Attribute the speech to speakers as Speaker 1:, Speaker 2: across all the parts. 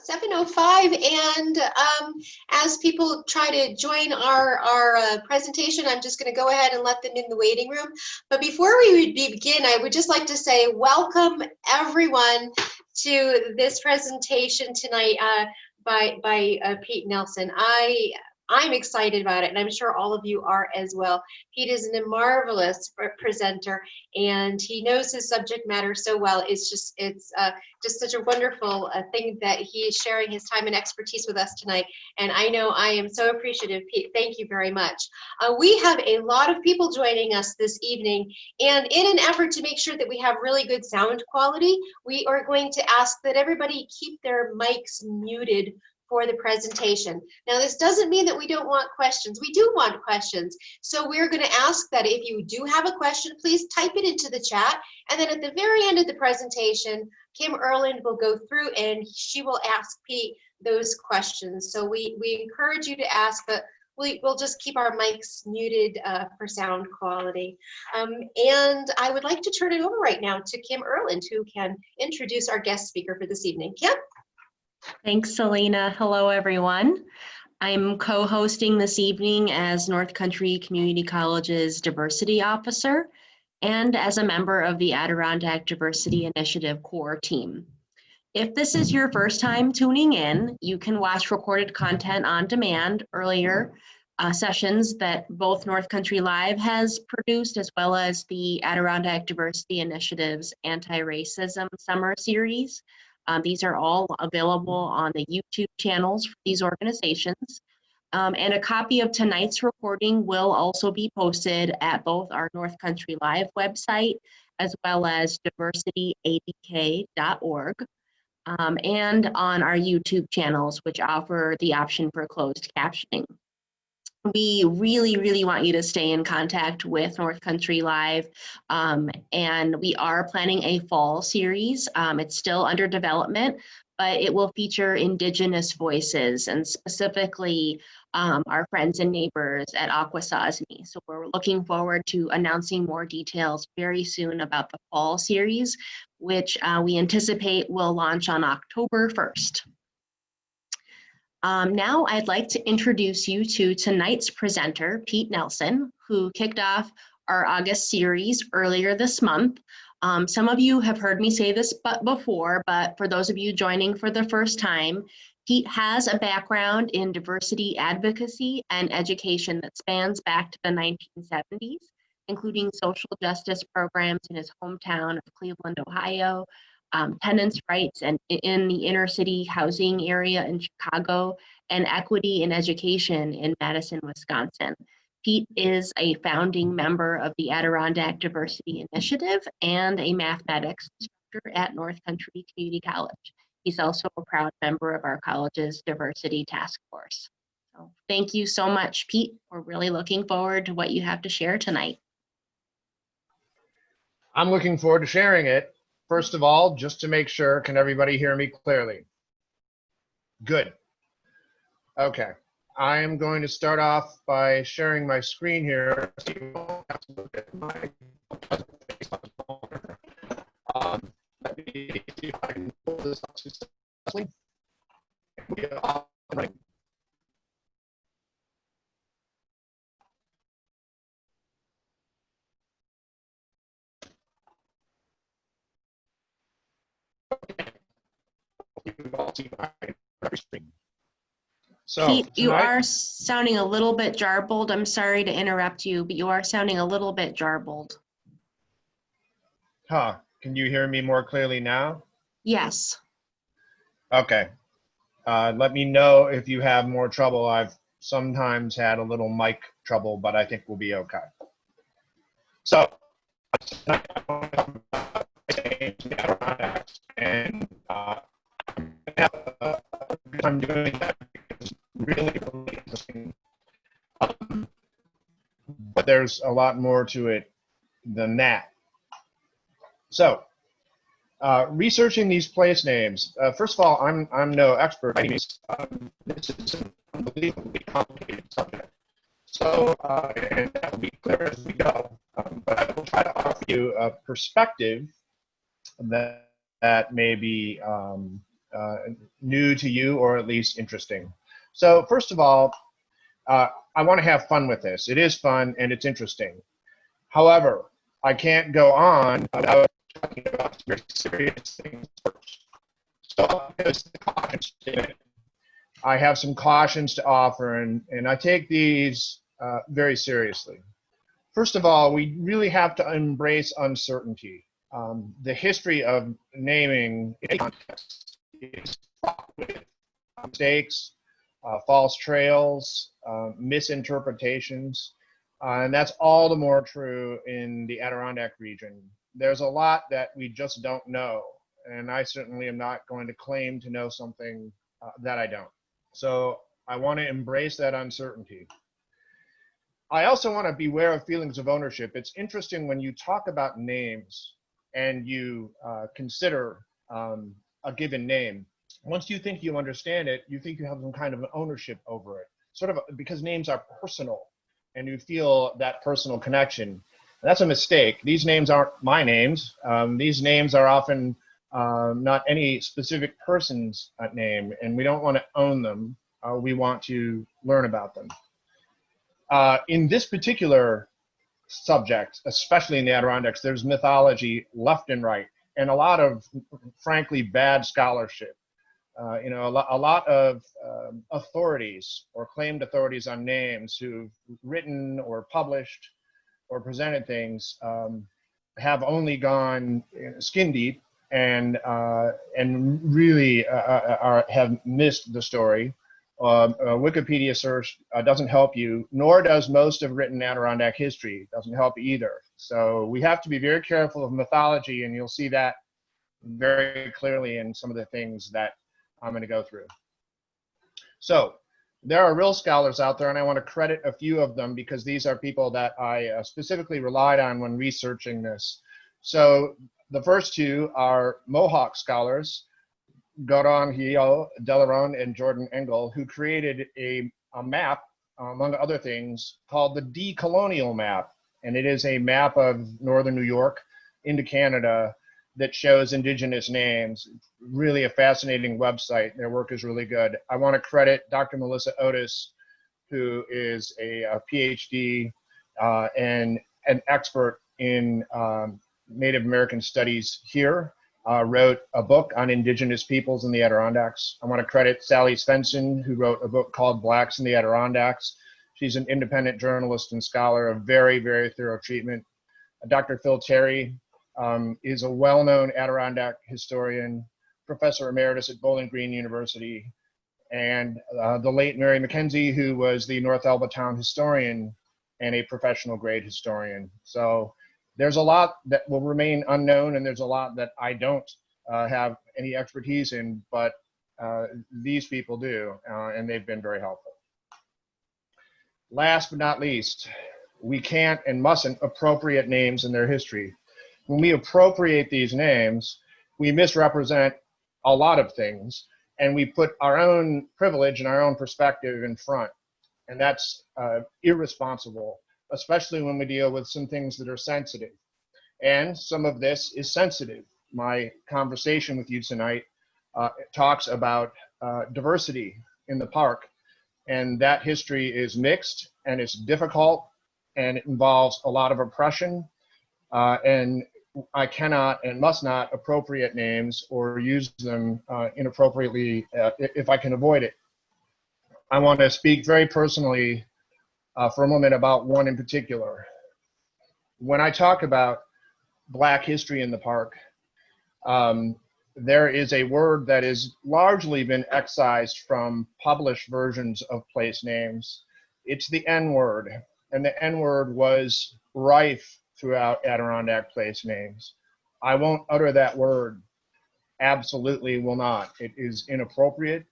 Speaker 1: 7:05, and as people try to join our presentation, I'm just going to go ahead and let them in the waiting room. But before we begin, I would just like to say welcome everyone to this presentation tonight by Pete Nelson. I'm excited about it, and I'm sure all of you are as well. Pete is a marvelous presenter, and he knows his subject matter so well. It's just such a wonderful thing that he is sharing his time and expertise with us tonight. And I know I am so appreciative, Pete. Thank you very much. We have a lot of people joining us this evening, and in an effort to make sure that we have really good sound quality, we are going to ask that everybody keep their mics muted for the presentation. Now, this doesn't mean that we don't want questions. We do want questions. So we're going to ask that if you do have a question, please type it into the chat. And then at the very end of the presentation, Kim Erland will go through and she will ask Pete those questions. So we encourage you to ask, but we'll just keep our mics muted for sound quality. And I would like to turn it over right now to Kim Erland, who can introduce our guest speaker for this evening. Kim?
Speaker 2: Thanks, Selena. Hello, everyone. I'm co-hosting this evening as North Country Community College's Diversity Officer and as a member of the Adirondack Diversity Initiative core team. If this is your first time tuning in, you can watch recorded content on demand earlier sessions that both North Country Live has produced, as well as the Adirondack Diversity Initiative's Anti-Racism Summer Series. These are all available on the YouTube channels for these organizations. And a copy of tonight's recording will also be posted at both our North Country Live website, as well as diversityadk.org, and on our YouTube channels, which offer the option for closed captioning. We really want you to stay in contact with North Country Live, and we are planning a fall series. It's still under development, but it will feature Indigenous voices and specifically our friends and neighbors at Akwesasne. So we're looking forward to announcing more details very soon about the fall series, which we anticipate will launch on October 1st. Now I'd like to introduce you to tonight's presenter, Pete Nelson, who kicked off our August series earlier this month. Some of you have heard me say this before, but for those of you joining for the first time, Pete has a background in diversity advocacy and education that spans back to the 1970s, including social justice programs in his hometown of Cleveland, Ohio, tenants' rights and in the inner city housing area in Chicago, and equity in education in Madison, Wisconsin. Pete is a founding member of the Adirondack Diversity Initiative and a mathematics instructor at North Country Community College. He's also a proud member of our college's diversity task force. So thank you so much, Pete. We're really looking forward to what you have to share tonight.
Speaker 3: I'm looking forward to sharing it. First of all, just to make sure, can everybody hear me clearly? Good. Okay. I am going to start off by sharing my screen here. Let me see if I can pull this up successfully. We are off and running.
Speaker 2: So Pete, you are sounding a little bit jarbled. I'm sorry to interrupt you, but you are sounding a little bit jarbled.
Speaker 3: Huh. Can you hear me more clearly now?
Speaker 2: Yes.
Speaker 3: Okay. Let me know if you have more trouble. I've sometimes had a little mic trouble, but I think we'll be okay. So, tonight I want to talk about the Adirondacks, and I'm doing that because it's really interesting. But there's a lot more to it than that. So, researching these place names. First of all, I'm no expert by any means. This is an unbelievably complicated subject. So, and that will be clear as we go. But I will try to offer you a perspective that may be new to you, or at least interesting. So first of all, I want to have fun with this. It is fun and it's interesting. However, I can't go on without talking about very serious things first. So there's the caution statement. I have some cautions to offer, and I take these very seriously. First of all, we really have to embrace uncertainty. The history of naming in any context is fraught with mistakes, false trails, misinterpretations, and that's all the more true in the Adirondack region. There's a lot that we just don't know, and I certainly am not going to claim to know something that I don't. So I want to embrace that uncertainty. I also want to beware of feelings of ownership. It's interesting when you talk about names and you consider a given name. Once you think you understand it, you think you have some kind of an ownership over it, sort of because names are personal and you feel that personal connection. And that's a mistake. These names aren't my names. These names are often not any specific person's name, and we don't want to own them. We want to learn about them. In this particular subject, especially in the Adirondacks, there's mythology left and right, and a lot of, frankly, bad scholarship. A lot of authorities or claimed authorities on names who've written or published or presented things have only gone skin deep and really have missed the story. A Wikipedia search doesn't help you, nor does most of written Adirondack history. Doesn't help either. So we have to be very careful of mythology, and you'll see that very clearly in some of the things that I'm going to go through. So there are real scholars out there, and I want to credit a few of them because these are people that I specifically relied on when researching this. So the first two are Mohawk scholars, Garon Hio Delaron and Jordan Engel, who created a map, among other things, called the Decolonial Map. And it is a map of northern New York into Canada that shows indigenous names. Really a fascinating website. Their work is really good. I want to credit Dr. Melissa Otis, who is a PhD and an expert in Native American studies here. Wrote a book on indigenous peoples in the Adirondacks. I want to credit Sally Svensson, who wrote a book called Blacks in the Adirondacks. She's an independent journalist and scholar of very, very thorough treatment. Dr. Phil Terry is a well-known Adirondack historian, professor emeritus at Bowling Green University, and the late Mary McKenzie, who was the North Elba town historian and a professional grade historian. So there's a lot that will remain unknown, and there's a lot that I don't have any expertise in, but these people do, and they've been very helpful. Last but not least, we can't and mustn't appropriate names in their history. When we appropriate these names, we misrepresent a lot of things, and we put our own privilege and our own perspective in front, and that's irresponsible, especially when we deal with some things that are sensitive. And some of this is sensitive. My conversation with you tonight talks about diversity in the park, and that history is mixed, and it's difficult, and it involves a lot of oppression, and I cannot and must not appropriate names or use them inappropriately if I can avoid it. I want to speak very personally for a moment about one in particular. When I talk about Black history in the park, there is a word that has largely been excised from published versions of place names. It's the N-word, and the N-word was rife throughout Adirondack place names. I won't utter that word. Absolutely will not. It is inappropriate.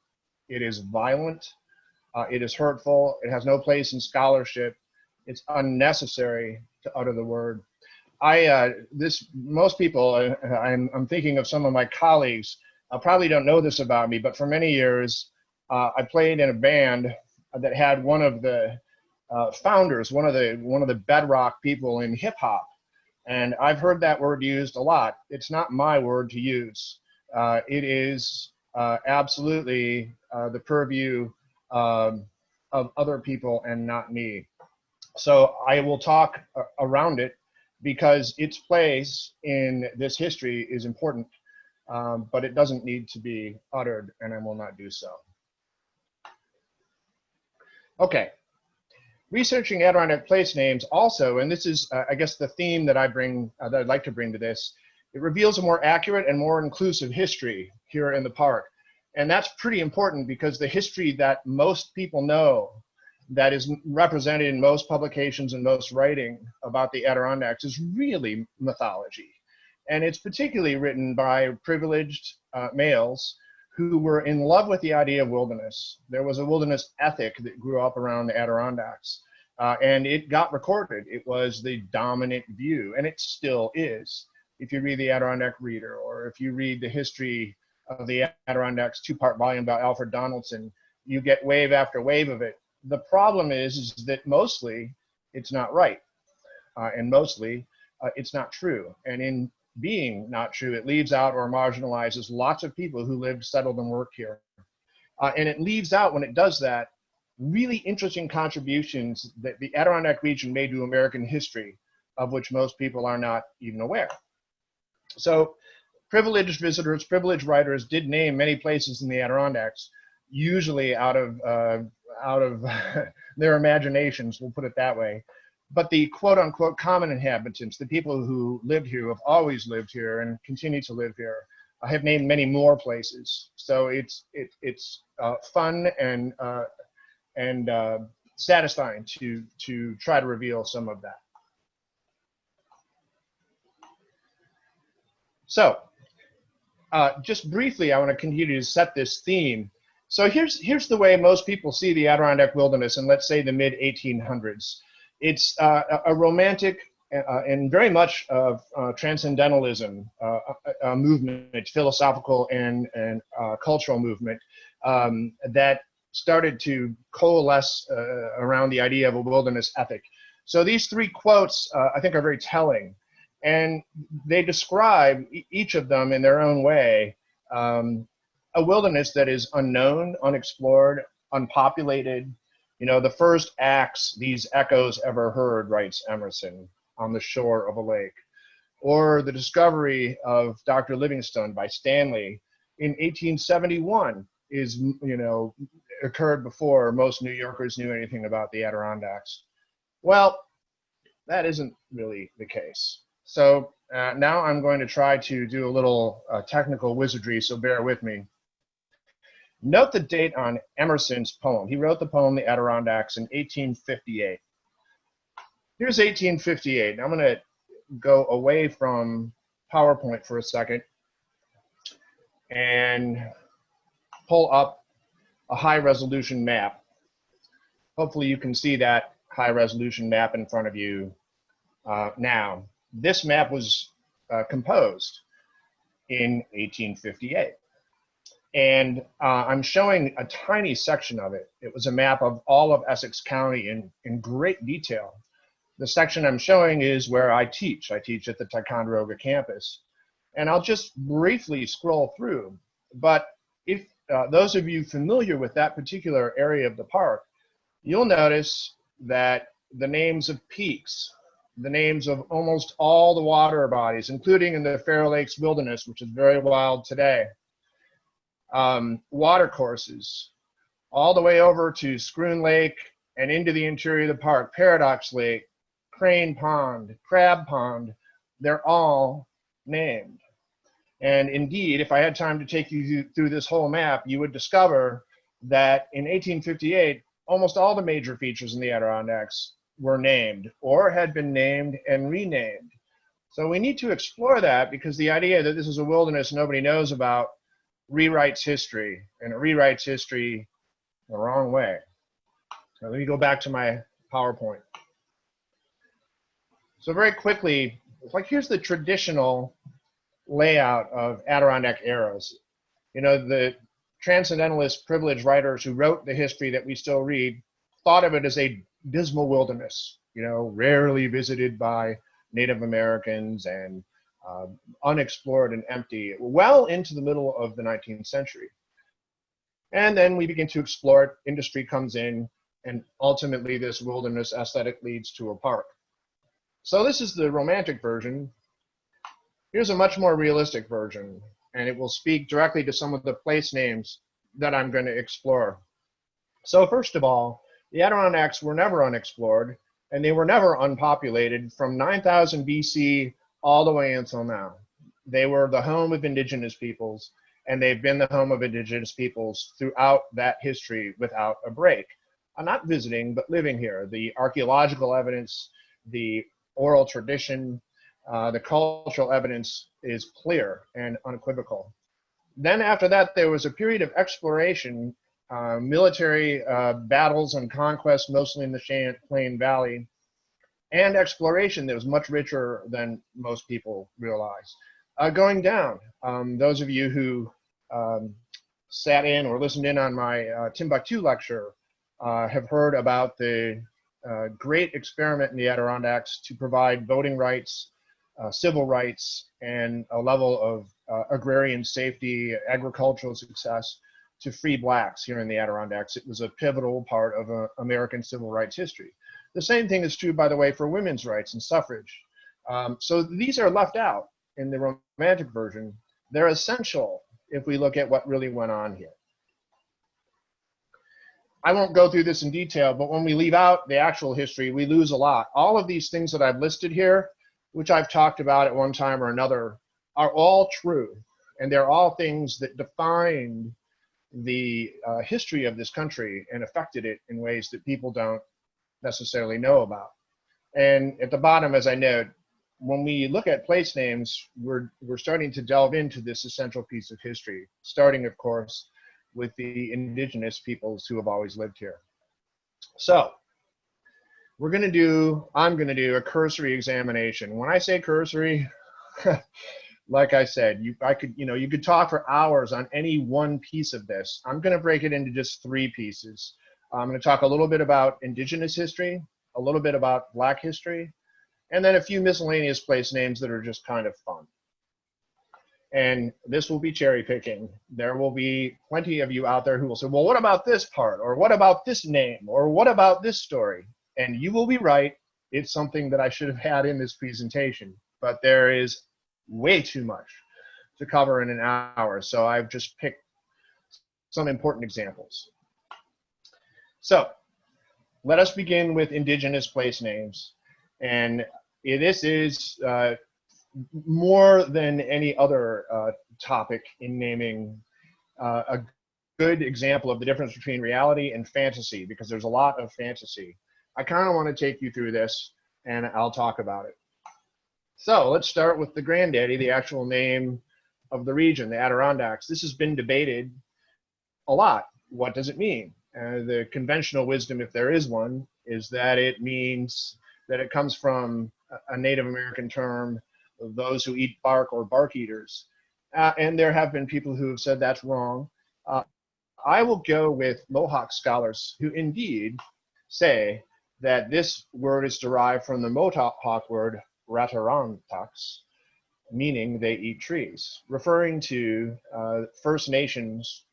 Speaker 3: It is violent. It is hurtful. It has no place in scholarship. It's unnecessary to utter the word. Most people, I'm thinking of some of my colleagues, probably don't know this about me, but for many years, I played in a band that had one of the founders, one of the bedrock people in hip hop. And I've heard that word used a lot. It's not my word to use. It is absolutely the purview of other people and not me. So I will talk around it because its place in this history is important, but it doesn't need to be uttered, and I will not do so. Okay. Researching Adirondack place names also, and this is, I guess, the theme that that I'd like to bring to this, it reveals a more accurate and more inclusive history here in the park. And that's pretty important because the history that most people know, that is represented in most publications and most writing about the Adirondacks, is really mythology. And it's particularly written by privileged males who were in love with the idea of wilderness. There was a wilderness ethic that grew up around the Adirondacks, and it got recorded. It was the dominant view, and it still is. If you read the Adirondack Reader, or if you read the history of the Adirondacks two-part volume by Alfred Donaldson, you get wave after wave of it. The problem is that mostly it's not right, and mostly it's not true. And in being not true, it leaves out or marginalizes lots of people who lived, settled, and worked here. And it leaves out, when it does that, really interesting contributions that the Adirondack region made to American history, of which most people are not even aware. So privileged visitors, privileged writers did name many places in the Adirondacks, usually out of their imaginations, we'll put it that way. But the quote-unquote common inhabitants, the people who lived here, who have always lived here and continue to live here, have named many more places. So it's fun and satisfying to try to reveal some of that. So just briefly, I want to continue to set this theme. So here's the way most people see the Adirondack Wilderness in, let's say, the mid-1800s. It's a romantic and very much of transcendentalism movement, philosophical and cultural movement that started to coalesce around the idea of a wilderness ethic. So these three quotes, I think, are very telling. And they describe, each of them in their own way, a wilderness that is unknown, unexplored, unpopulated. You know, the first acts these echoes ever heard, writes Emerson, on the shore of a lake. Or the discovery of Dr. Livingstone by Stanley in 1871 is, you know, occurred before most New Yorkers knew anything about the Adirondacks. Well, that isn't really the case. So now I'm going to try to do a little technical wizardry, so bear with me. Note the date on Emerson's poem. He wrote the poem, The Adirondacks, in 1858. Here's 1858. I'm going to go away from PowerPoint for a second and pull up a high-resolution map. Hopefully you can see that high-resolution map in front of you now. This map was composed in 1858. And I'm showing a tiny section of it. It was a map of all of Essex County in great detail. The section I'm showing is where I teach. I teach at the Ticonderoga campus. And I'll just briefly scroll through. But if those of you familiar with that particular area of the park, you'll notice that the names of peaks, the names of almost all the water bodies, including in the Fair Lakes Wilderness, which is very wild today, water courses, all the way over to Scroon Lake and into the interior of the park, Paradox Lake, Crane Pond, Crab Pond, they're all named. And indeed, if I had time to take you through this whole map, you would discover that in 1858, almost all the major features in the Adirondacks were named or had been named and renamed. So we need to explore that, because the idea that this is a wilderness nobody knows about rewrites history, and it rewrites history the wrong way. So let me go back to my PowerPoint. So very quickly, like, here's the traditional layout of Adirondack eras. You know, the transcendentalist privileged writers who wrote the history that we still read thought of it as a dismal wilderness, you know, rarely visited by Native Americans and unexplored and empty, well into the middle of the 19th century. And then we begin to explore it, industry comes in, and ultimately this wilderness aesthetic leads to a park. So this is the romantic version. Here's a much more realistic version, and it will speak directly to some of the place names that I'm going to explore. So first of all, the Adirondacks were never unexplored, and they were never unpopulated from 9000 BC all the way until now. They were the home of indigenous peoples, and they've been the home of indigenous peoples throughout that history without a break. I'm not visiting, but living here. The archaeological evidence, the oral tradition, the cultural evidence is clear and unequivocal. Then after that, there was a period of exploration, military battles and conquest, mostly in the Champlain Valley, and exploration that was much richer than most people realize. Going down, those of you who sat in or listened in on my Timbuktu lecture have heard about the great experiment in the Adirondacks to provide voting rights, civil rights, and a level of agrarian safety, agricultural success to free blacks here in the Adirondacks. It was a pivotal part of American civil rights history. The same thing is true, by the way, for women's rights and suffrage. So these are left out in the romantic version. They're essential if we look at what really went on here. I won't go through this in detail, but when we leave out the actual history, we lose a lot. All of these things that I've listed here, which I've talked about at one time or another, are all true. And they're all things that defined the history of this country and affected it in ways that people don't necessarily know about. And at the bottom, as I note, when we look at place names, we're starting to delve into this essential piece of history, starting, of course, with the indigenous peoples who have always lived here. So I'm going to do a cursory examination. When I say cursory, like I said, you could talk for hours on any one piece of this. I'm going to break it into just 3 pieces. I'm going to talk a little bit about indigenous history, a little bit about Black history, and then a few miscellaneous place names that are just kind of fun. And this will be cherry picking. There will be plenty of you out there who will say, well, what about this part? Or what about this name? Or what about this story? And you will be right. It's something that I should have had in this presentation, but there is way too much to cover in an hour. So I've just picked some important examples. So let us begin with indigenous place names. And this is more than any other topic in naming a good example of the difference between reality and fantasy, because there's a lot of fantasy. I kind of want to take you through this, and I'll talk about it. So let's start with the Granddaddy, the actual name of the region, the Adirondacks. This has been debated a lot. What does it mean? The conventional wisdom, if there is one, is that it means that it comes from a Native American term, those who eat bark or bark eaters. And there have been people who have said that's wrong. I will go with Mohawk scholars who indeed say that this word is derived from the Mohawk word Adirondack, meaning they eat trees, referring to First Nations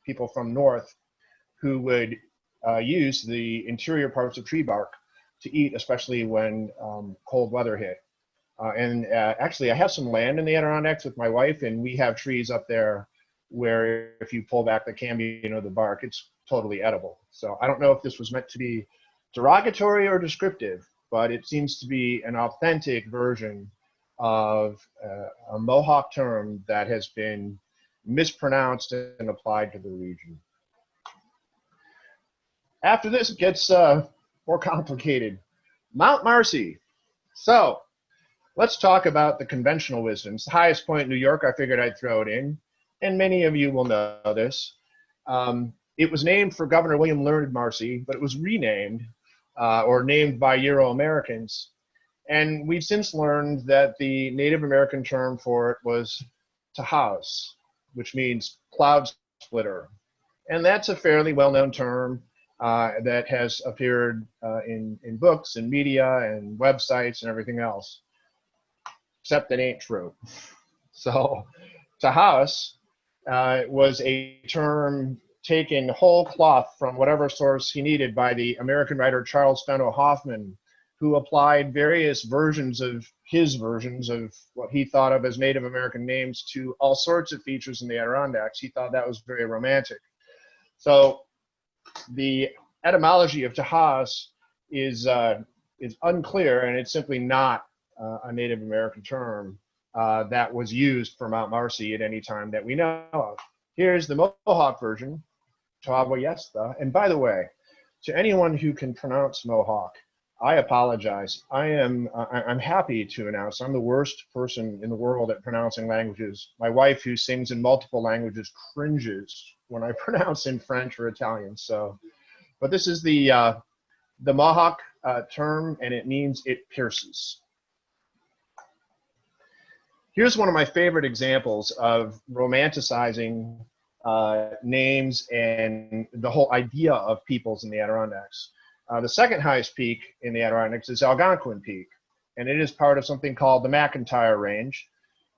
Speaker 3: people from north who would use the interior parts of tree bark to eat, especially when cold weather hit. Actually, I have some land in the Adirondacks with my wife, and we have trees up there where if you pull back the cambium of the bark, it's totally edible. So I don't know if this was meant to be derogatory or descriptive, but it seems to be an authentic version of a Mohawk term that has been mispronounced and applied to the region. After this, it gets more complicated. Mount Marcy. So let's talk about the conventional wisdom. It's the highest point in New York. I figured I'd throw it in, and many of you will know this. It was named for Governor William Learned Marcy, but it was renamed or named by Euro-Americans. And we've since learned that the Native American term for it was Tahaus, which means cloud splitter. And that's a fairly well-known term that has appeared in books and media and websites and everything else, except it ain't true. So Tahaus was a term taken whole cloth from whatever source he needed by the American writer Charles Fenno Hoffman, who applied various versions of his versions of what he thought of as Native American names to all sorts of features in the Adirondacks. He thought that was very romantic. So the etymology of Taha'is is unclear, and it's simply not a Native American term that was used for Mount Marcy at any time that we know of. Here's the Mohawk version, Tawabyesta. And by the way, to anyone who can pronounce Mohawk, I apologize. I'm happy to announce I'm the worst person in the world at pronouncing languages. My wife, who sings in multiple languages, cringes when I pronounce in French or Italian. So, but this is the Mohawk term, and it means it pierces. Here's one of my favorite examples of romanticizing names and the whole idea of peoples in the Adirondacks. The second highest peak in the Adirondacks is Algonquin Peak, and it is part of something called the McIntyre Range.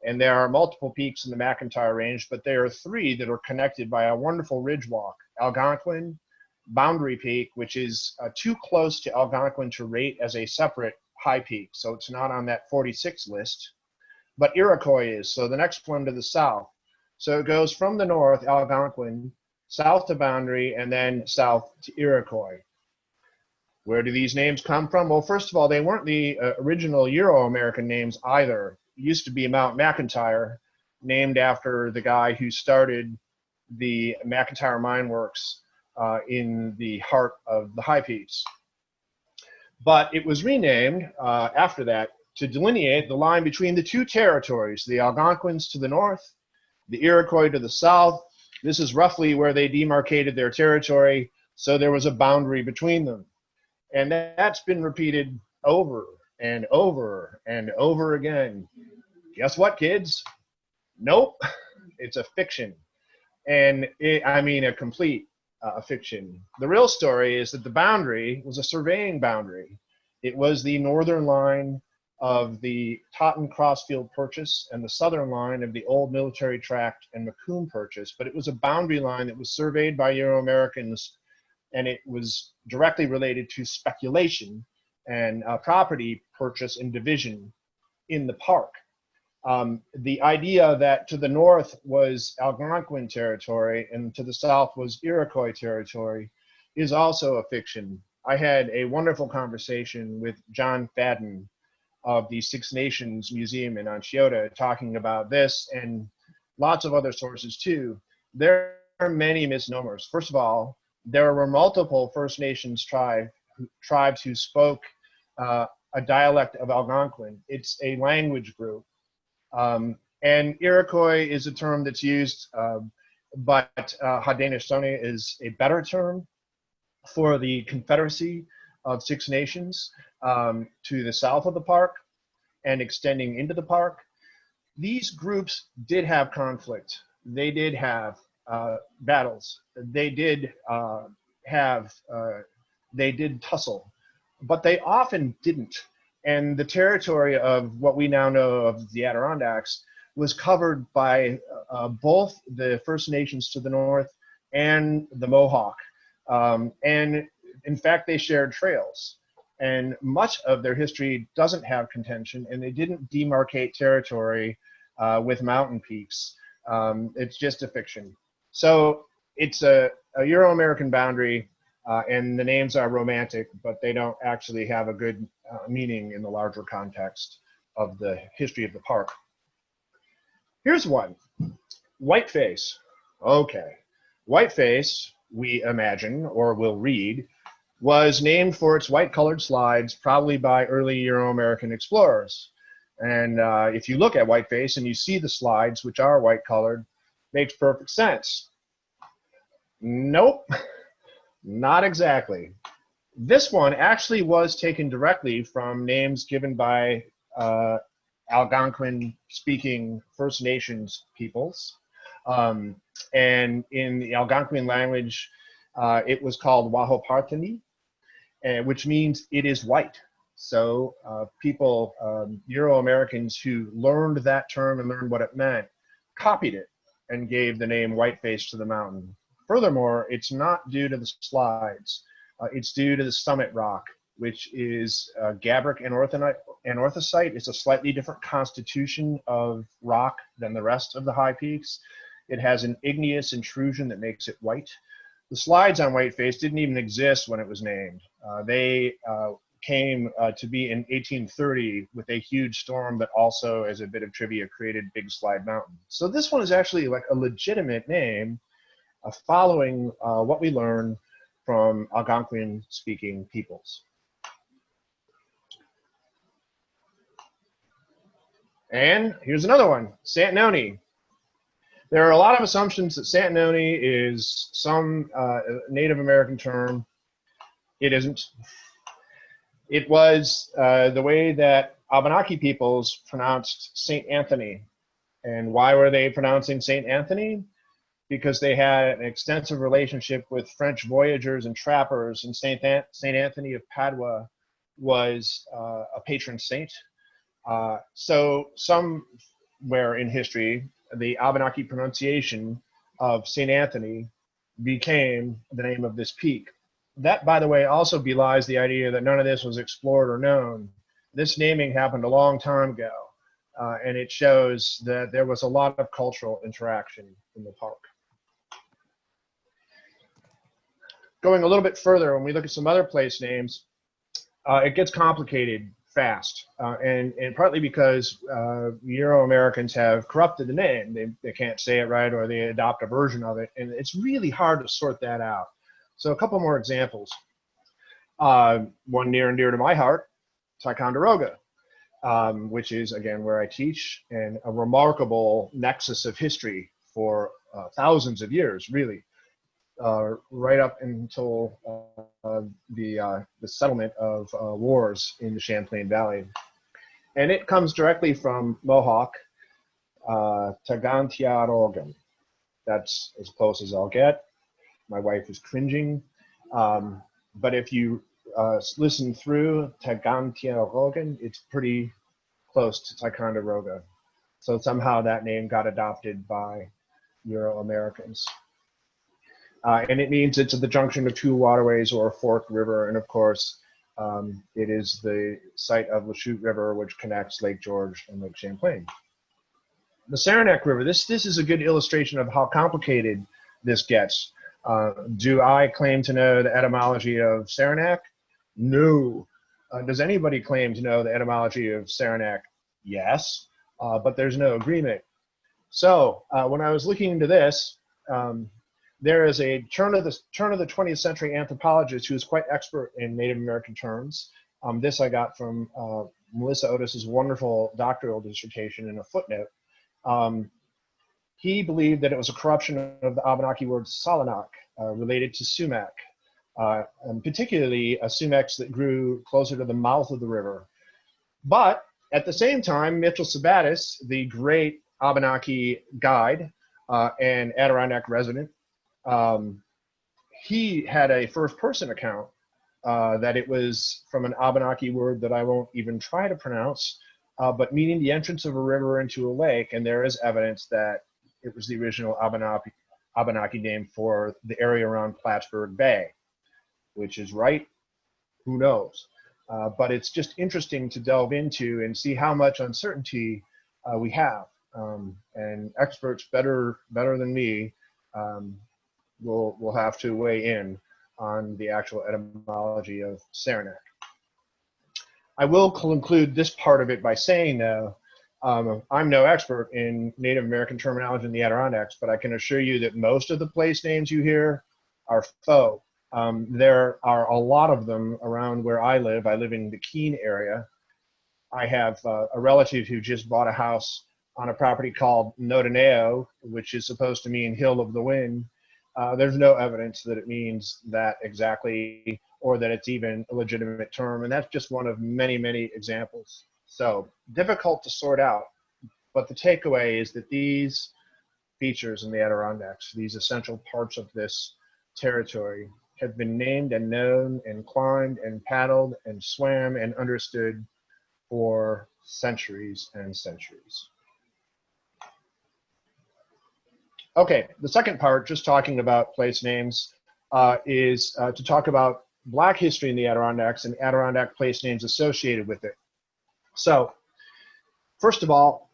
Speaker 3: And there are multiple peaks in the McIntyre Range, but there are three that are connected by a wonderful ridge walk. Algonquin, Boundary Peak, which is too close to Algonquin to rate as a separate high peak, so it's not on that 46 list. But Iroquois is, so the next one to the south. So it goes from the north, Algonquin, south to Boundary, and then south to Iroquois. Where do these names come from? Well, first of all, they weren't the original Euro-American names either. It used to be Mount McIntyre, named after the guy who started the McIntyre Mine Works in the heart of the High Peaks. But it was renamed after that to delineate the line between the two territories, the Algonquins to the north, the Iroquois to the south. This is roughly where they demarcated their territory, so there was a boundary between them. And that's been repeated over and over and over again. Guess what, kids? Nope, it's a fiction. And I mean a complete fiction. The real story is that the boundary was a surveying boundary. It was the northern line of the Totten Crossfield Purchase and the southern line of the old military tract and Macomb Purchase, but it was a boundary line that was surveyed by Euro-Americans, and it was directly related to speculation and property purchase and division in the park. The idea that to the north was Algonquin territory and to the south was Iroquois territory is also a fiction. I had a wonderful conversation with John Fadden of the Six Nations Museum in Onchiota talking about this and lots of other sources too. There are many misnomers. First of all, there were multiple First Nations tribes who spoke a dialect of Algonquin. It's a language group. And Iroquois is a term that's used, but Haudenosaunee is a better term for the Confederacy of Six Nations to the south of the park and extending into the park. These groups did have conflict. They did have battles. They did they did tussle, but they often didn't. And the territory of what we now know of the Adirondacks was covered by both the First Nations to the north and the Mohawk. And in fact, they shared trails. And much of their history doesn't have contention, and they didn't demarcate territory with mountain peaks. It's just a fiction. So it's a Euro-American boundary, and the names are romantic, but they don't actually have a good meaning in the larger context of the history of the park. Here's one, Whiteface. Okay, Whiteface, we imagine, or will read, was named for its white-colored slides, probably by early Euro-American explorers. And if you look at Whiteface and you see the slides, which are white-colored, makes perfect sense. Nope, not exactly. This one actually was taken directly from names given by Algonquin-speaking First Nations peoples. And in the Algonquin language, it was called Wahopartani, which means it is white. So people, Euro-Americans who learned that term and learned what it meant, copied it and gave the name Whiteface to the mountain. Furthermore, it's not due to the slides. It's due to the summit rock, which is gabbro anorthosite. It's a slightly different constitution of rock than the rest of the high peaks. It has an igneous intrusion that makes it white. The slides on Whiteface didn't even exist when it was named. They came to be in 1830 with a huge storm, but also, as a bit of trivia, created Big Slide Mountain. So this one is actually like a legitimate name following what we learn from Algonquin-speaking peoples. And here's another one, Santinoni. There are a lot of assumptions that Santinoni is some Native American term. It isn't. It was the way that Abenaki peoples pronounced St. Anthony. And why were they pronouncing St. Anthony? Because they had an extensive relationship with French voyagers and trappers, and St. Anthony of Padua was a patron saint. So somewhere in history, the Abenaki pronunciation of St. Anthony became the name of this peak. That, by the way, also belies the idea that none of this was explored or known. This naming happened a long time ago, and it shows that there was a lot of cultural interaction in the park. Going a little bit further, when we look at some other place names, it gets complicated fast, and partly because Euro-Americans have corrupted the name. They can't say it right, or they adopt a version of it, and it's really hard to sort that out. So a couple more examples. One near and dear to my heart, Ticonderoga, which is, again, where I teach, and a remarkable nexus of history for thousands of years, really, right up until the settlement of wars in the Champlain Valley. And it comes directly from Mohawk, Ticonderoga. That's as close as I'll get. My wife is cringing. But if you listen through Ticonderoga, it's pretty close to Ticonderoga. So somehow that name got adopted by Euro-Americans. And it means it's at the junction of two waterways or a forked river. And of course, it is the site of the Chute River, which connects Lake George and Lake Champlain. The Saranac River, this is a good illustration of how complicated this gets. Do I claim to know the etymology of Saranac? No. Does anybody claim to know the etymology of Saranac? Yes, but there's no agreement. So when I was looking into this, there is a turn of the 20th century anthropologist who is quite expert in Native American terms. This I got from Melissa Otis's wonderful doctoral dissertation in a footnote. He believed that it was a corruption of the Abenaki word Salonak, related to sumac, and particularly a sumacs that grew closer to the mouth of the river. But at the same time, Mitchell Sabattis, the great Abenaki guide and Adirondack resident, he had a first-person account that it was from an Abenaki word that I won't even try to pronounce, but meaning the entrance of a river into a lake, and there is evidence that it was the original Abenaki name for the area around Plattsburgh Bay, which is right, who knows? But it's just interesting to delve into and see how much uncertainty we have. And experts better than me will have to weigh in on the actual etymology of Saranac. I will conclude this part of it by saying, though, I'm no expert in Native American terminology in the Adirondacks, but I can assure you that most of the place names you hear are faux. There are a lot of them around where I live. I live in the Keene area. I have a relative who just bought a house on a property called Nodineo, which is supposed to mean Hill of the Wind. There's no evidence that it means that exactly, or that it's even a legitimate term, and that's just one of many, many examples. So difficult to sort out, but the takeaway is that these features in the Adirondacks, these essential parts of this territory, have been named and known and climbed and paddled and swam and understood for centuries and centuries. Okay, the second part, just talking about place names, is to talk about Black history in the Adirondacks and Adirondack place names associated with it. So, first of all,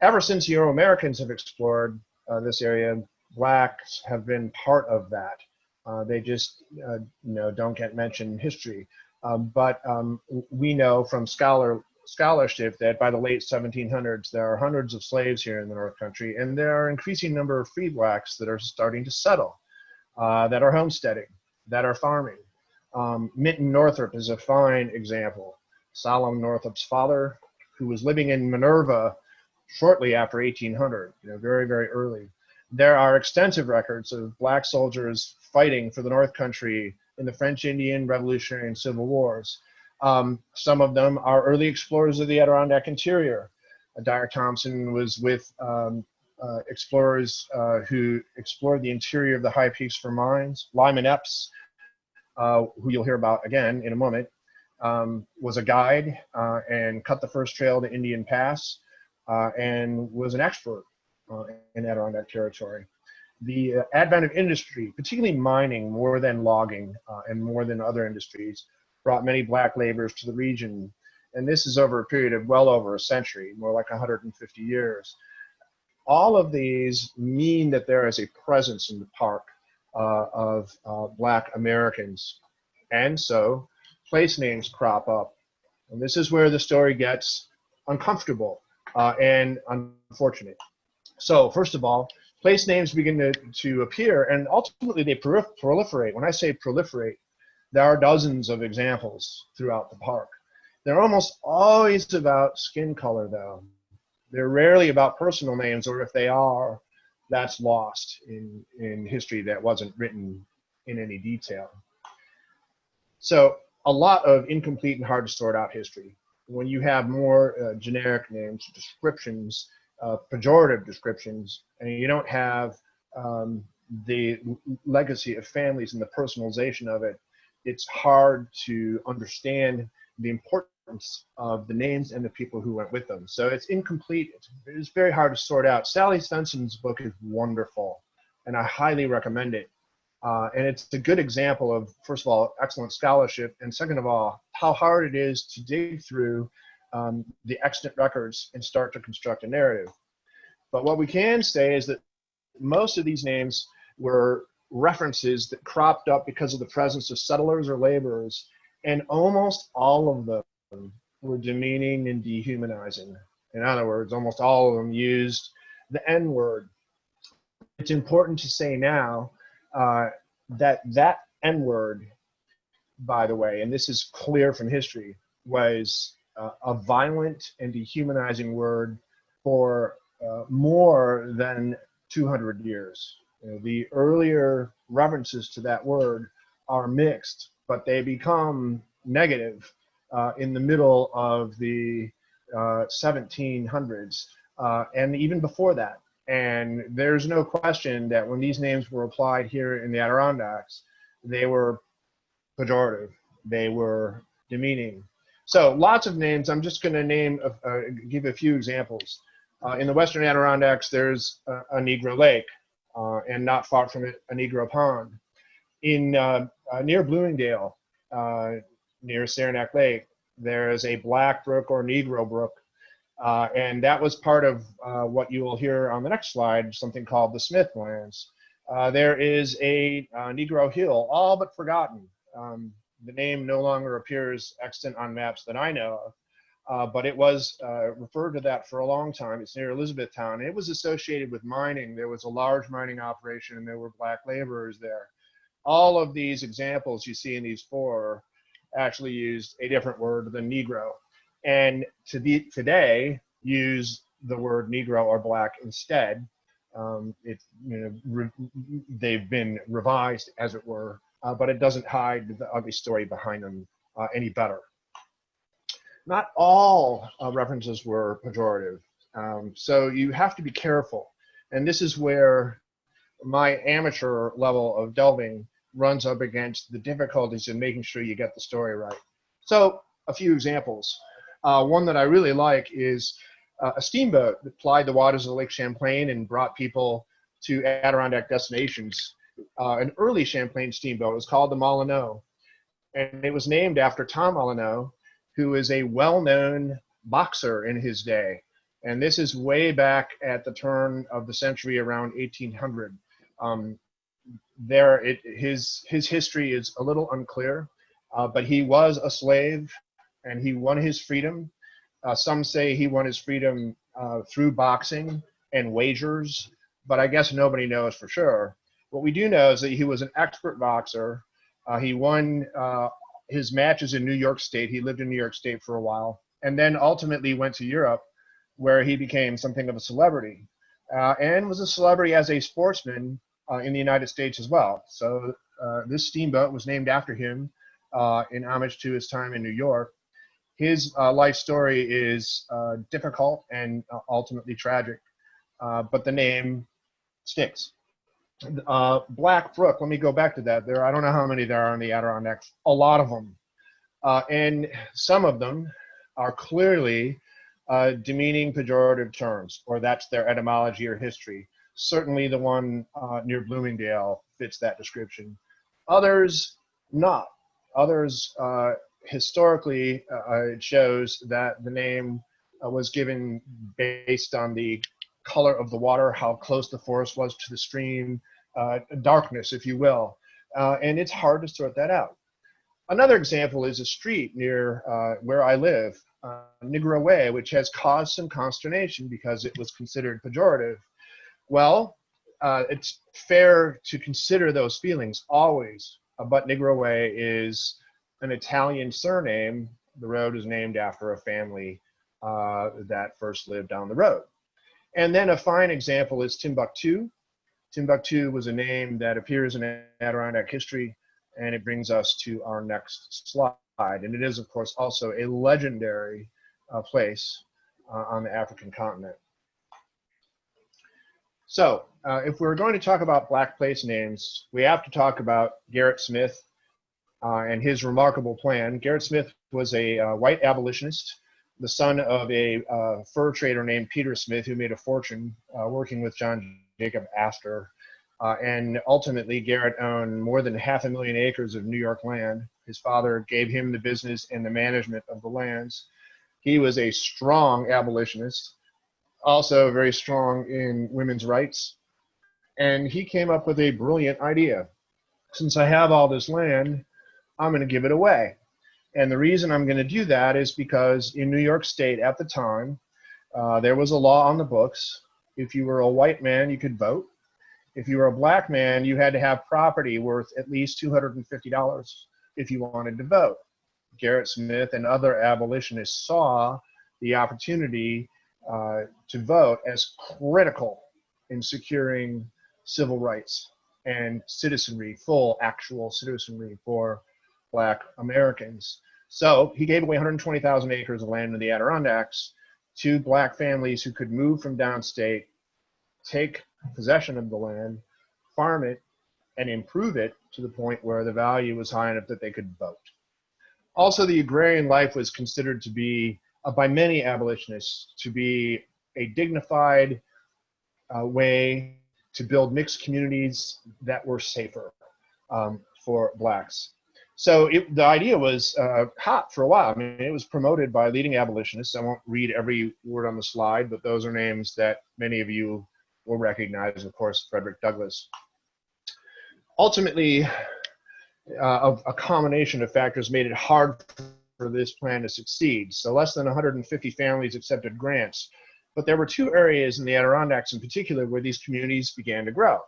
Speaker 3: ever since Euro-Americans have explored this area, Blacks have been part of that. They just don't get mentioned in history. But we know from scholarship that by the late 1700s, there are hundreds of slaves here in the North Country, and there are an increasing number of free Blacks that are starting to settle, that are homesteading, that are farming. Minton Northrop is a fine example. Solomon Northrup's father, who was living in Minerva shortly after 1800, very, very early. There are extensive records of Black soldiers fighting for the North Country in the French Indian, Revolutionary, and Civil Wars. Some of them are early explorers of the Adirondack interior. Dyer Thompson was with explorers who explored the interior of the high peaks for mines. Lyman Epps, who you'll hear about again in a moment, was a guide and cut the first trail to Indian Pass and was an expert in Adirondack territory. The advent of industry, particularly mining more than logging and more than other industries, brought many Black laborers to the region. And this is over a period of well over a century, more like 150 years. All of these mean that there is a presence in the park of Black Americans. And so place names crop up. And this is where the story gets uncomfortable and unfortunate. So first of all, place names begin to appear, and ultimately they proliferate. When I say proliferate, there are dozens of examples throughout the park. They're almost always about skin color, though. They're rarely about personal names, or if they are, that's lost in history that wasn't written in any detail. So a lot of incomplete and hard to sort out history. When you have more generic names, descriptions, pejorative descriptions, and you don't have the legacy of families and the personalization of it, it's hard to understand the importance of the names and the people who went with them. So it's incomplete. It's very hard to sort out. Sally Svenson's book is wonderful, and I highly recommend it. And it's a good example of, first of all, excellent scholarship, and second of all, how hard it is to dig through the extant records and start to construct a narrative. But what we can say is that most of these names were references that cropped up because of the presence of settlers or laborers, and almost all of them were demeaning and dehumanizing. In other words, almost all of them used the N-word. It's important to say now that N-word, by the way, and this is clear from history, was a violent and dehumanizing word for more than 200 years. The earlier references to that word are mixed, but they become negative in the middle of the 1700s and even before that. And there's no question that when these names were applied here in the Adirondacks, they were pejorative, they were demeaning. So lots of names. I'm just going to give a few examples. In the Western Adirondacks, there's a Negro Lake, and not far from it, a Negro Pond. In near Bloomingdale, near Saranac Lake, there is a Black Brook or Negro Brook, and that was part of what you will hear on the next slide, something called the Smith Lands. There is a Negro Hill, all but forgotten. The name no longer appears extant on maps that I know of, but it was referred to that for a long time. It's near Elizabethtown. It was associated with mining. There was a large mining operation, and there were Black laborers there. All of these examples you see in these four actually used a different word than Negro, and today use the word Negro or Black instead. They've been revised, as it were, but it doesn't hide the ugly story behind them any better. Not all references were pejorative, so you have to be careful. And this is where my amateur level of delving runs up against the difficulties in making sure you get the story right. So a few examples. One that I really like is a steamboat that plied the waters of Lake Champlain and brought people to Adirondack destinations. An early Champlain steamboat was called the Molyneux, and it was named after Tom Molyneux, who is a well-known boxer in his day. And this is way back at the turn of the century, around 1800. His history is a little unclear, but he was a slave and he won his freedom. Some say he won his freedom through boxing and wagers, but I guess nobody knows for sure. What we do know is that he was an expert boxer. He won his matches in New York State. He lived in New York State for a while, and then ultimately went to Europe, where he became something of a celebrity, and was a celebrity as a sportsman in the United States as well. So this steamboat was named after him in homage to his time in New York. His life story is difficult and ultimately tragic, but the name sticks. Black Brook, let me go back to that. I don't know how many there are in the Adirondacks, a lot of them. And some of them are clearly demeaning pejorative terms, or that's their etymology or history. Certainly the one near Bloomingdale fits that description. Others not. Others, historically, it shows that the name was given based on the color of the water, how close the forest was to the stream, darkness, if you will. And it's hard to sort that out. Another example is a street near where I live, Negro Way, which has caused some consternation because it was considered pejorative. Well, it's fair to consider those feelings always, but Negro Way is an Italian surname. The road is named after a family that first lived down the road. And then a fine example is Timbuktu. Timbuktu was a name that appears in Adirondack history, and it brings us to our next slide. And it is, of course, also a legendary place on the African continent. So if we're going to talk about Black place names, we have to talk about Garrett Smith and his remarkable plan. Garrett Smith was a white abolitionist, the son of a fur trader named Peter Smith, who made a fortune working with John Jacob Astor. And ultimately, Garrett owned more than 500,000 acres of New York land. His father gave him the business and the management of the lands. He was a strong abolitionist, also very strong in women's rights. And he came up with a brilliant idea. Since I have all this land, I'm going to give it away. And the reason I'm going to do that is because in New York State at the time, there was a law on the books. If you were a white man, you could vote. If you were a black man, you had to have property worth at least $250 if you wanted to vote. Garrett Smith and other abolitionists saw the opportunity to vote as critical in securing civil rights and citizenry, full actual citizenry for Black Americans. So he gave away 120,000 acres of land in the Adirondacks to Black families who could move from downstate, take possession of the land, farm it, and improve it to the point where the value was high enough that they could vote. Also, the agrarian life was considered to be, by many abolitionists, to be a dignified way to build mixed communities that were safer for Blacks. So the idea was hot for a while. I mean, it was promoted by leading abolitionists. I won't read every word on the slide, but those are names that many of you will recognize, of course, Frederick Douglass. Ultimately, a combination of factors made it hard for this plan to succeed. So less than 150 families accepted grants. But there were two areas in the Adirondacks in particular where these communities began to grow.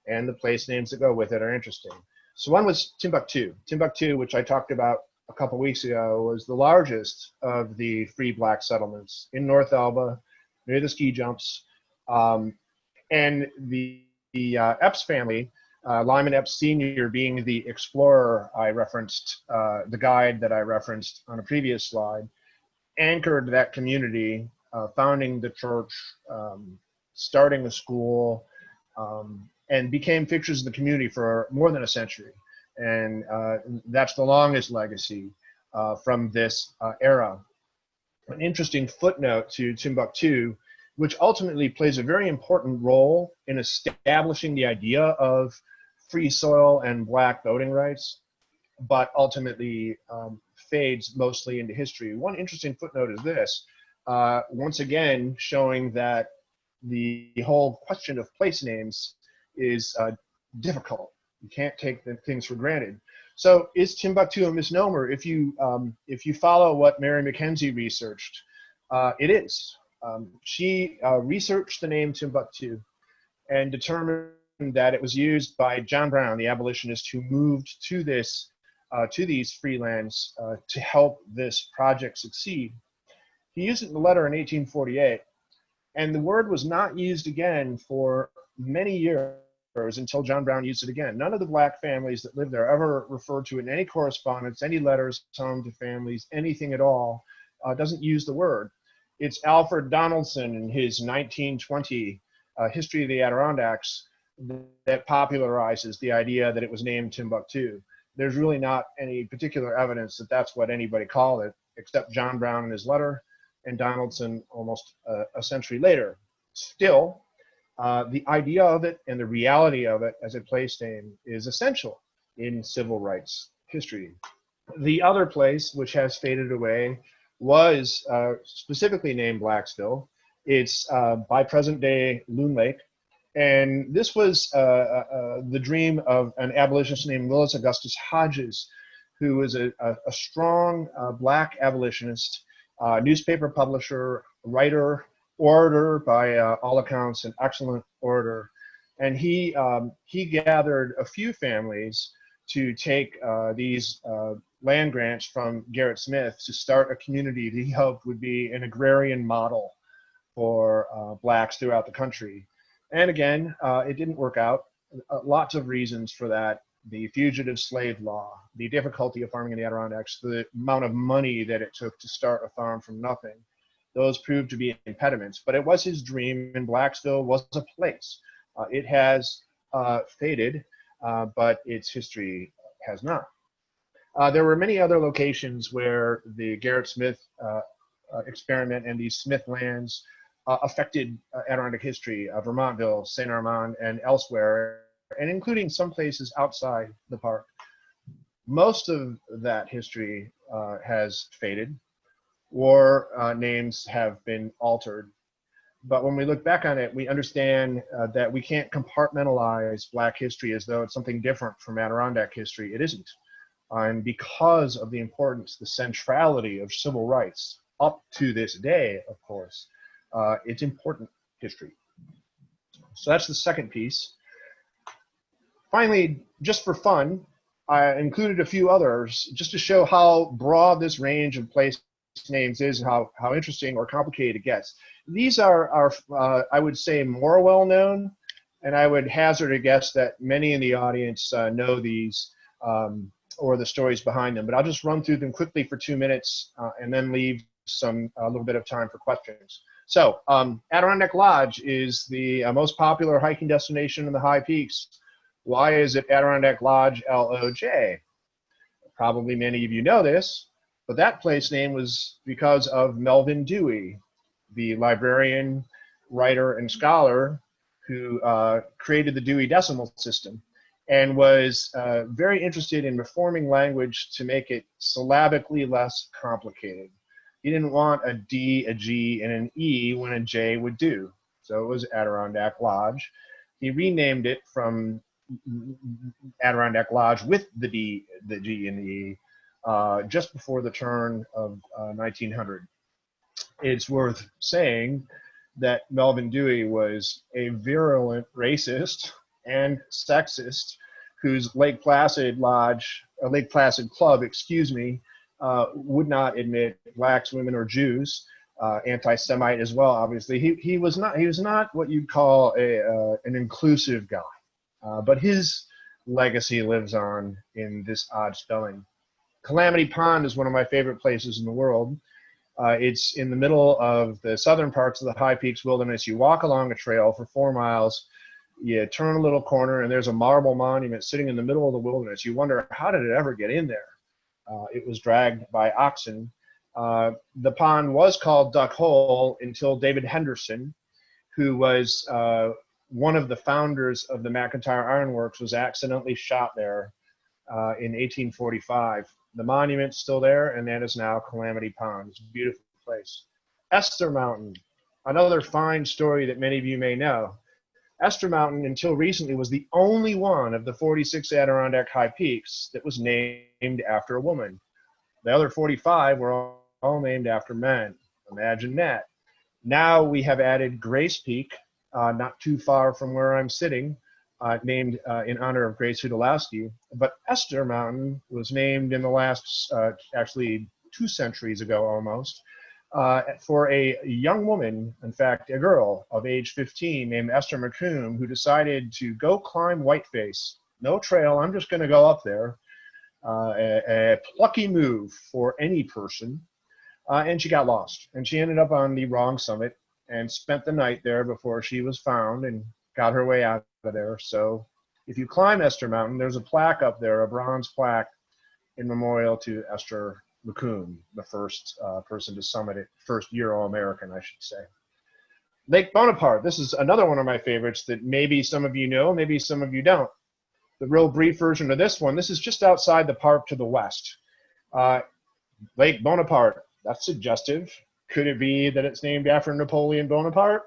Speaker 3: And the place names that go with it are interesting. So one was Timbuktu. Timbuktu, which I talked about a couple weeks ago, was the largest of the free Black settlements in North Elba, near the ski jumps. And the Epps family, Lyman Epps Sr. being the explorer I referenced, the guide that I referenced on a previous slide, anchored that community, founding the church, starting a school, and became fixtures of the community for more than a century. And that's the longest legacy from this era. an interesting footnote to Timbuktu, which ultimately plays a very important role in establishing the idea of free soil and black voting rights, but ultimately fades mostly into history. One interesting footnote is this, once again showing that the whole question of place names is difficult. You can't take the things for granted. So is Timbuktu a misnomer? If you follow what Mary McKenzie researched, it is. She researched the name Timbuktu and determined that it was used by John Brown, the abolitionist who moved to these free lands to help this project succeed. He used it in the letter in 1848, and the word was not used again for many years until John Brown used it again. None of the black families that lived there ever referred to it in any correspondence, any letters home to families, anything at all, doesn't use the word. It's Alfred Donaldson in his 1920 History of the Adirondacks that popularizes the idea that it was named Timbuktu. There's really not any particular evidence that that's what anybody called it, except John Brown in his letter and Donaldson almost a century later. Still, the idea of it and the reality of it as a place name is essential in civil rights history. The other place which has faded away was specifically named Blacksville. It's by present day Loon Lake. And this was the dream of an abolitionist named Willis Augustus Hodges, who was a strong black abolitionist, newspaper publisher, writer, orator, by all accounts, an excellent orator. And he gathered a few families to take these land grants from Garrett Smith to start a community that he hoped would be an agrarian model for blacks throughout the country. And again, it didn't work out. Lots of reasons for that. The fugitive slave law, the difficulty of farming in the Adirondacks, the amount of money that it took to start a farm from nothing. Those proved to be impediments, but it was his dream, and Blacksville was a place. It has faded, but its history has not. There were many other locations where the Garrett Smith experiment and these Smith lands affected Adirondack history, Vermontville, St. Armand, and elsewhere, and including some places outside the park. Most of that history has faded, or names have been altered. But when we look back on it, we understand that we can't compartmentalize black history as though it's something different from Adirondack history. It isn't. And because of the importance, the centrality of civil rights up to this day, of course, it's important history. So that's the second piece. Finally, just for fun, I included a few others just to show how broad this range of place names is, and how interesting or complicated it gets. These are I would say, more well-known, and I would hazard a guess that many in the audience know these or the stories behind them, but I'll just run through them quickly for 2 minutes and then leave a little bit of time for questions. So Adirondack Lodge is the most popular hiking destination in the high peaks. Why is it Adirondack Lodge, L-O-J? Probably many of you know this, but that place name was because of Melvin Dewey, the librarian, writer, and scholar who created the Dewey Decimal System and was very interested in reforming language to make it syllabically less complicated. He didn't want a D, a G, and an E when a J would do. So it was Adirondack Lodge. He renamed it from Adirondack Lodge with the D, the G, and the E just before the turn of 1900. It's worth saying that Melvin Dewey was a virulent racist and sexist whose Lake Placid Lodge, Lake Placid Club, excuse me, would not admit blacks, women, or Jews. Anti-Semite as well, obviously. He was not what you'd call an inclusive guy, but his legacy lives on in this odd spelling. Calamity Pond is one of my favorite places in the world. It's in the middle of the southern parts of the High Peaks Wilderness. You walk along a trail for 4 miles, you turn a little corner, and there's a marble monument sitting in the middle of the wilderness. You wonder, how did it ever get in there? It was dragged by oxen. The pond was called Duck Hole until David Henderson, who was one of the founders of the McIntyre Iron Works, was accidentally shot there in 1845. The monument's still there, and that is now Calamity Pond. It's a beautiful place. Esther Mountain, another fine story that many of you may know. Esther Mountain, until recently, was the only one of the 46 Adirondack high peaks that was named after a woman. The other 45 were all named after men. Imagine that. Now we have added Grace Peak, not too far from where I'm sitting, named in honor of Grace Hudolowski. But Esther Mountain was named in the last, actually 2 centuries ago almost, for a young woman, in fact, a girl of age 15 named Esther McComb, who decided to go climb Whiteface. No trail, I'm just going to go up there. A plucky move for any person. And she got lost. And she ended up on the wrong summit and spent the night there before she was found and got her way out of there. So if you climb Esther Mountain, there's a plaque up there, a bronze plaque in memorial to Esther McComb, the first person to summit it, first Euro-American, I should say. Lake Bonaparte, this is another one of my favorites that maybe some of you know, maybe some of you don't. The real brief version of this one, this is just outside the park to the west. Lake Bonaparte, that's suggestive. Could it be that it's named after Napoleon Bonaparte?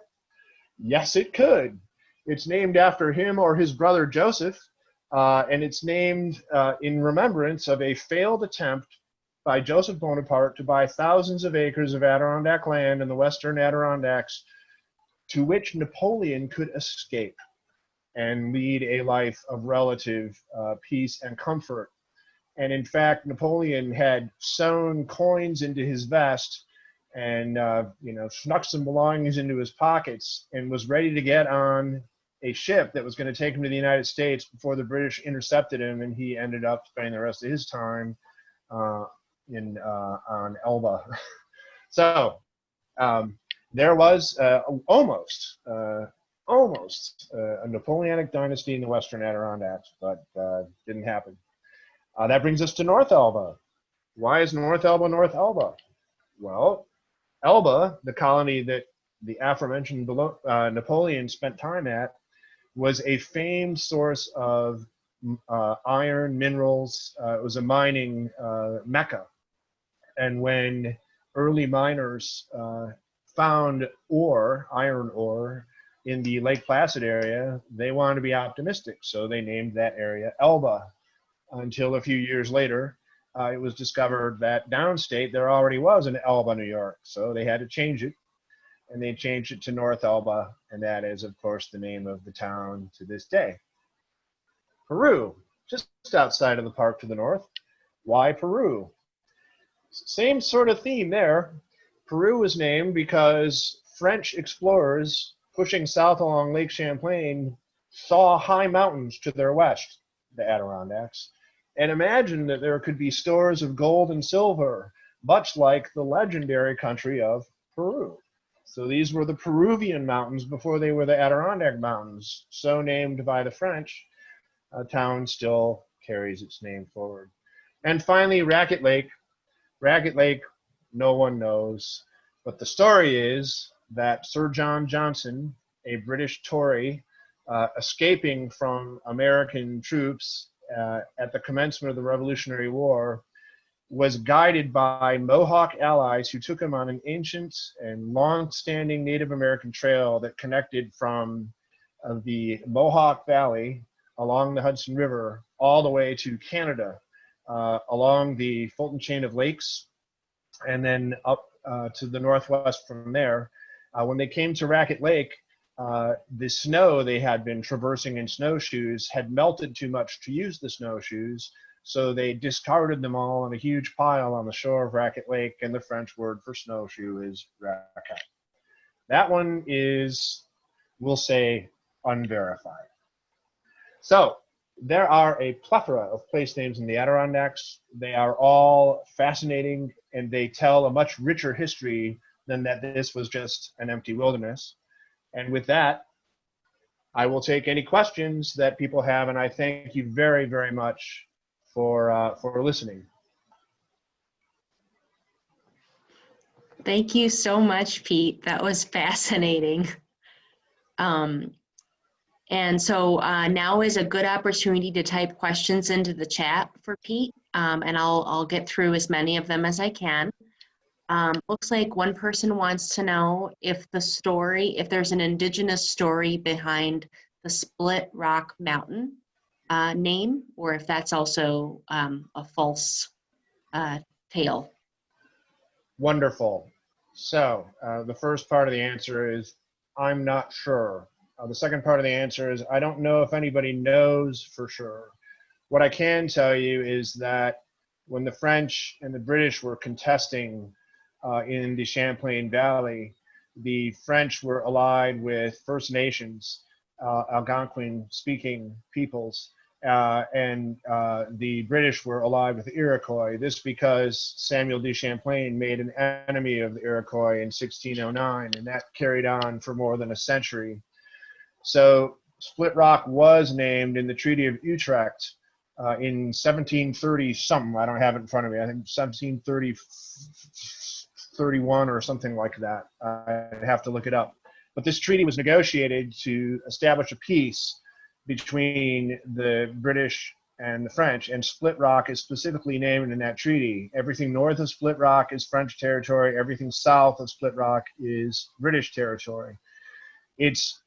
Speaker 3: Yes, it could. It's named after him or his brother Joseph, and it's named in remembrance of a failed attempt by Joseph Bonaparte to buy thousands of acres of Adirondack land in the western Adirondacks, to which Napoleon could escape and lead a life of relative peace and comfort. And in fact, Napoleon had sewn coins into his vest and snuck some belongings into his pockets and was ready to get on a ship that was going to take him to the United States before the British intercepted him, and he ended up spending the rest of his time on Elba. So there was almost a Napoleonic dynasty in the Western Adirondacks, but didn't happen. That brings us to North Elba. Why is North Elba North Elba? Well, Elba, the colony that the aforementioned Napoleon spent time at, was a famed source of iron minerals. It was a mining mecca. And when early miners found ore, iron ore, in the Lake Placid area, they wanted to be optimistic, so they named that area Elba. Until a few years later, it was discovered that downstate there already was an Elba, New York, so they had to change it, and they changed it to North Elba, and that is, of course, the name of the town to this day. Peru, just outside of the park to the north. Why Peru? Same sort of theme there. Peru was named because French explorers pushing south along Lake Champlain saw high mountains to their west, the Adirondacks, and imagined that there could be stores of gold and silver, much like the legendary country of Peru. So these were the Peruvian mountains before they were the Adirondack Mountains, so named by the French. A town still carries its name forward. And finally, Racket Lake. Racket Lake, no one knows, but the story is that Sir John Johnson, a British Tory, escaping from American troops at the commencement of the Revolutionary War, was guided by Mohawk allies who took him on an ancient and long-standing Native American trail that connected from the Mohawk Valley along the Hudson River all the way to Canada, along the Fulton Chain of Lakes, and then up to the northwest from there. When they came to Racket Lake, the snow they had been traversing in snowshoes had melted too much to use the snowshoes, so they discarded them all in a huge pile on the shore of Racket Lake, and the French word for snowshoe is racket. That one is, we'll say, unverified. So there are a plethora of place names in the Adirondacks. They are all fascinating, and they tell a much richer history than that this was just an empty wilderness. And with that, I will take any questions that people have, and I thank you very, very much for listening.
Speaker 2: Thank you so much, Pete. That was fascinating. And so now is a good opportunity to type questions into the chat for Pete, and I'll get through as many of them as I can. Looks like one person wants to know if there's an indigenous story behind the Split Rock Mountain name, or if that's also a false tale.
Speaker 3: Wonderful. So the first part of the answer is I'm not sure. The second part of the answer is I don't know if anybody knows for sure. What I can tell you is that when the French and the British were contesting in the Champlain Valley, the French were allied with First Nations, Algonquin speaking peoples, and the British were allied with the Iroquois. This because Samuel de Champlain made an enemy of the Iroquois in 1609, and that carried on for more than a century. So Split Rock was named in the Treaty of Utrecht in 1730 something. I don't have it in front of me. I think 1731 or something like that. I'd have to look it up. But this treaty was negotiated to establish a peace between the British and the French, and Split Rock is specifically named in that treaty. Everything north of Split Rock is French territory. Everything south of Split Rock is British territory. It's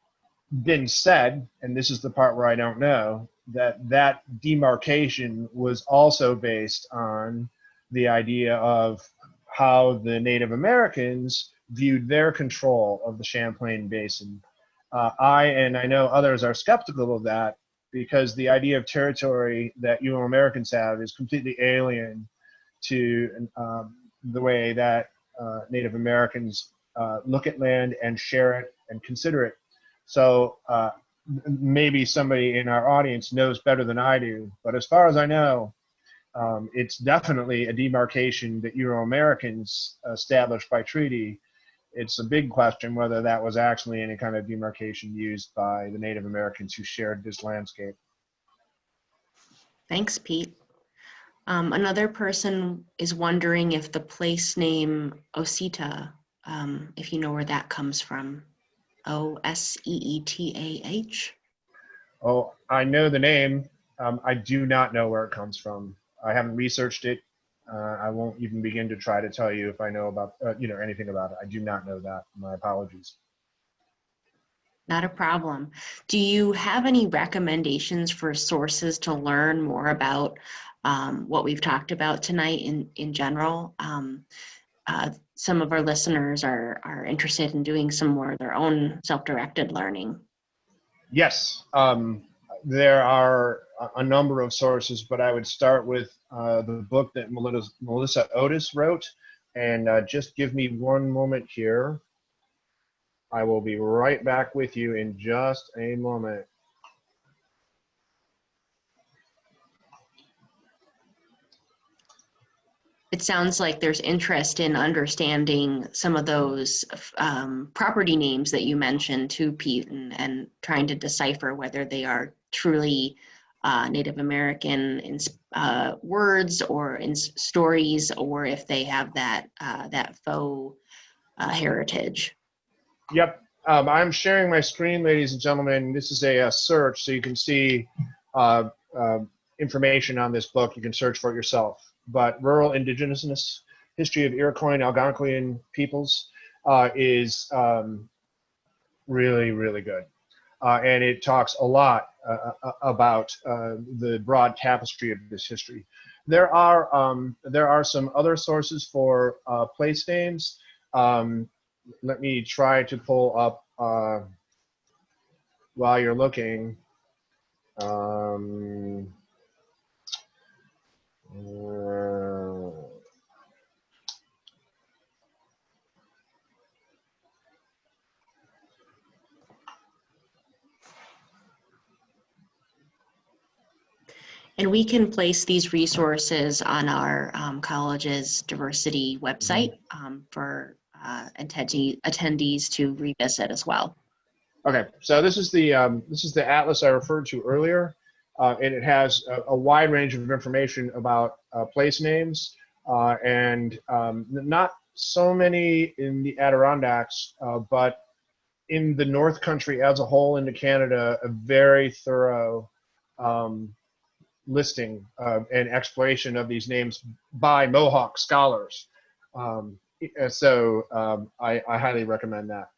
Speaker 3: been said, and this is the part where I don't know, that demarcation was also based on the idea of how the Native Americans viewed their control of the Champlain Basin. I know others are skeptical of that because the idea of territory that Euro-Americans have is completely alien to the way that Native Americans look at land and share it and consider it. So maybe somebody in our audience knows better than I do, but as far as I know, it's definitely a demarcation that Euro-Americans established by treaty. It's a big question whether that was actually any kind of demarcation used by the Native Americans who shared this landscape.
Speaker 2: Thanks, Pete. Another person is wondering if the place name Osita, if you know where that comes from. Oseetah?
Speaker 3: Oh, I know the name. I do not know where it comes from. I haven't researched it. I won't even begin to try to tell you if I know about, anything about it. I do not know that. My apologies.
Speaker 2: Not a problem. Do you have any recommendations for sources to learn more about what we've talked about tonight in general? Some of our listeners are interested in doing some more of their own self-directed learning.
Speaker 3: Yes, there are a number of sources, but I would start with the book that Melissa Otis wrote. And just give me one moment here. I will be right back with you in just a moment.
Speaker 2: It sounds like there's interest in understanding some of those property names that you mentioned too, Pete, and trying to decipher whether they are truly Native American in words or in stories, or if they have that faux heritage.
Speaker 3: Yep, I'm sharing my screen, ladies and gentlemen. This is a search, so you can see information on this book. You can search for it yourself. But Rural Indigenousness, History of Iroquois and Algonquin Peoples is really, really good. And it talks a lot about the broad tapestry of this history. There are some other sources for place names. Let me try to pull up while you're looking.
Speaker 2: And we can place these resources on our college's diversity website for attendees to revisit as well.
Speaker 3: Okay, so this is the atlas I referred to earlier, and it has a wide range of information about place names, and not so many in the Adirondacks, but in the North Country as a whole into Canada, a very thorough listing and exploration of these names by Mohawk scholars. I highly recommend that.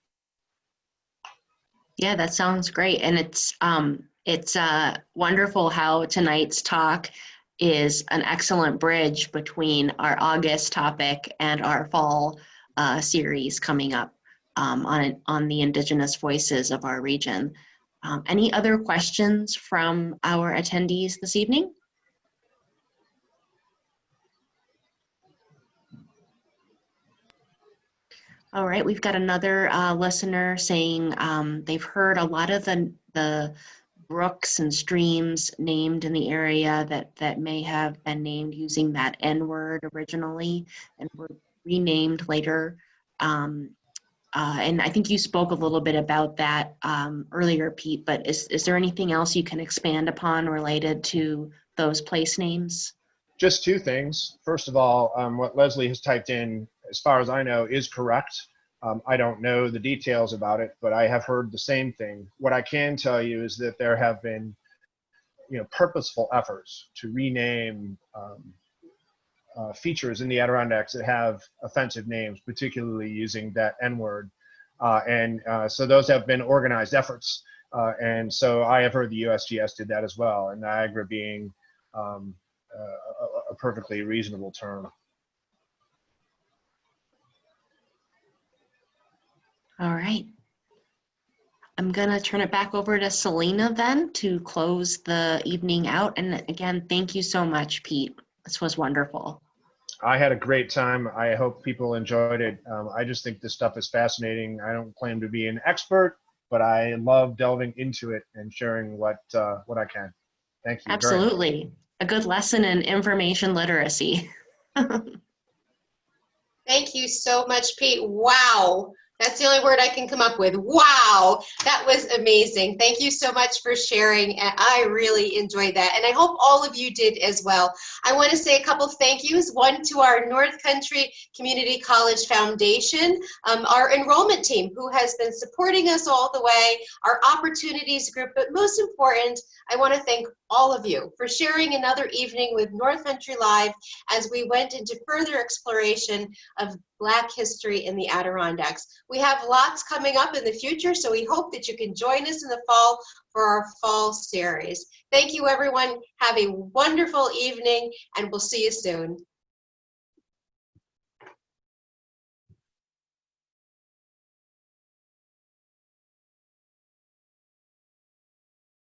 Speaker 2: Yeah, that sounds great. And it's wonderful how tonight's talk is an excellent bridge between our August topic and our fall series coming up on the Indigenous voices of our region. Any other questions from our attendees this evening? All right, we've got another listener saying they've heard a lot of the brooks and streams named in the area that may have been named using that N word originally and were renamed later. And I think you spoke a little bit about that earlier, Pete, but is there anything else you can expand upon related to those place names?
Speaker 3: Just two things. First of all, what Leslie has typed in, as far as I know, is correct. I don't know the details about it, but I have heard the same thing. What I can tell you is that there have been, purposeful efforts to rename features in the Adirondacks that have offensive names, particularly using that N word. So those have been organized efforts. And so I have heard the USGS did that as well, and Niagara being a perfectly reasonable term.
Speaker 2: All right. I'm going to turn it back over to Selena then to close the evening out. And again, thank you so much, Pete. This was wonderful.
Speaker 3: I had a great time. I hope people enjoyed it. I just think this stuff is fascinating. I don't claim to be an expert, but I love delving into it and sharing what I can. Thank you.
Speaker 2: Absolutely. A good lesson in information literacy.
Speaker 1: Thank you so much, Pete. Wow. That's the only word I can come up with. Wow, that was amazing. Thank you so much for sharing. I really enjoyed that, and I hope all of you did as well. I want to say a couple of thank yous. One to our North Country Community College Foundation, our enrollment team who has been supporting us all the way, our opportunities group, but most important, I want to thank all of you for sharing another evening with North Country Live as we went into further exploration of Black history in the Adirondacks. We have lots coming up in the future, so we hope that you can join us in the fall for our fall series. Thank you, everyone. Have a wonderful evening, and we'll see you soon.